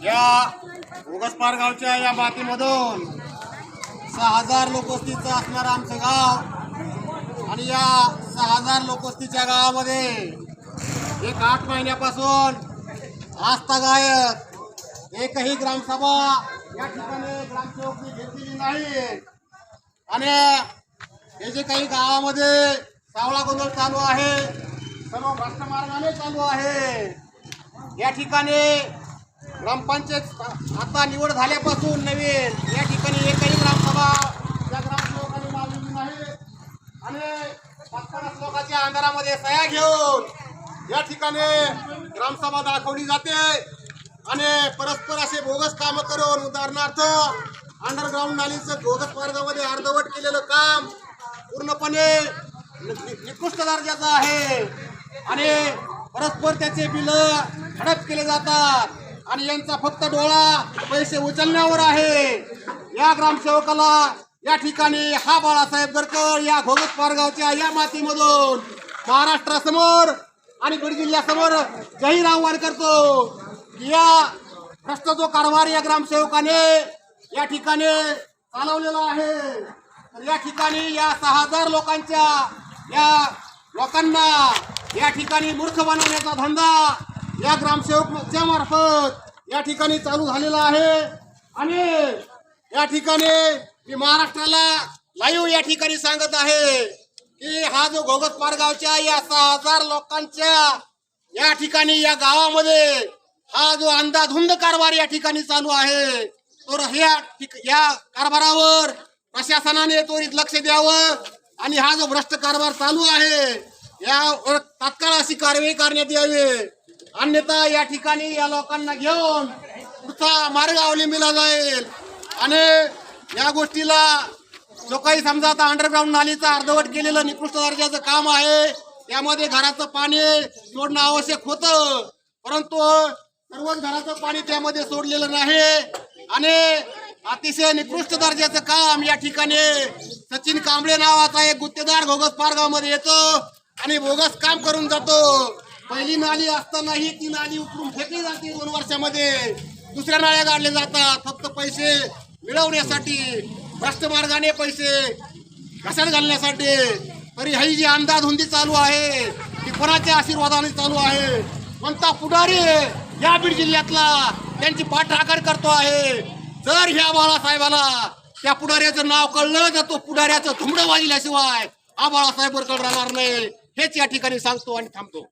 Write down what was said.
या उगसपार गावच्या या मातीमधून 6000 लोकवस्तीचं असणारं आमचं गाव आणि या 6000 लोकवस्तीच्या गावामध्ये एक 8 महिन्यापासून आजतागायत एकही ग्रामसभा या ठिकाणी ग्रामसेवकनी घेतलेली नाही आणि हे जे काही गावामध्ये सावळा गोंधळ चालू आहे, सर्व भ्रष्ट मार्गाने चालू आहे। या ठिकाणी ग्रामपंचायत आता निवड झाल्यापासून नवीन या ठिकाणी एकही ग्रामसभा या ग्रामसेवकांनी लावलेली नाही आणि 50 लोकांच्या अंधारामध्ये सह्या घेऊन या ठिकाणी ग्रामसभा दाखवली जाते आणि परस्पर असे बोगस काम करून, उदाहरणार्थ अंडरग्राउंड नालीचं बोगस मार्गामध्ये अर्धवट केलेलं काम पूर्णपणे निकृष्ट दर्जाचं आहे आणि परस्पर त्याचे बिल हडप केले जातात आणि यांचा फक्त डोळा पैसे उचलण्यावर आहे। या ग्रामसेवकाला या ठिकाणी हा बाळासाहेब गरकर या घोगसपार गावच्या या मातीमधून महाराष्ट्रासमोर आणि बीड जिल्ह्यासमोर जाहीर आव्हान करतो की या भ्रष्ट जो कारभार या ग्रामसेवकाने या ठिकाणी चालवलेला आहे, तर या ठिकाणी या 6000 लोकांच्या या लोकांना या ठिकाणी मूर्ख बनवण्याचा धंदा या ग्रामसेवकाच्या मार्फत या ठिकाणी चालू झालेला आहे आणि या ठिकाणी मी महाराष्ट्राला लाईव्ह या ठिकाणी सांगत आहे की हा जो घोगसपार गावच्या या 6000 लोकांच्या या ठिकाणी या गावामध्ये हा जो अंधाधुंद कारभार या ठिकाणी चालू आहे, तर या कारभारावर प्रशासनाने त्वरित लक्ष द्यावं आणि हा जो भ्रष्ट कारभार चालू आहे यावर तात्काळ अशी कारवाई करण्यात यावी, अन्यथा या ठिकाणी या लोकांना घेऊन पुढचा मार्ग अवलंबिला जाईल आणि या गोष्टीला जो काही समजा आता अंडरग्राउंड नालीचं अर्धवट केलेलं निकृष्ट दर्जाचं काम आहे, त्यामध्ये घराचं पाणी सोडणं आवश्यक होतं, परंतु सर्वच घराचं पाणी त्यामध्ये सोडलेलं नाही आणि अतिशय निकृष्ट दर्जाचं काम या ठिकाणी सचिन कांबळे नावाचा एक गुत्तेदार घोगसपार गावामध्ये येतो आणि बोगस काम करून जातो। पहिली नाली असतानाही ती नाली उकरून फेकली जाते 2 वर्षामध्ये, दुसऱ्या नाल्या काढल्या जातात फक्त पैसे मिळवण्यासाठी, भ्रष्ट मार्गाने पैसे घसड घालण्यासाठी। तरी ही जी अंधाधुंदी चालू आहे ती कोणाच्या आशीर्वादाने चालू आहे? कोणता पुढारी या बीड जिल्ह्यातला त्यांची पाठराखण करतो आहे? जर ह्या बाळासाहेबाला त्या पुढाऱ्याचं नाव कळलं तर तो पुढाऱ्याचं धुमडं वाजल्याशिवाय हा बाळासाहेब गरकर राहणार नाही, हेच या ठिकाणी सांगतो आणि थांबतो।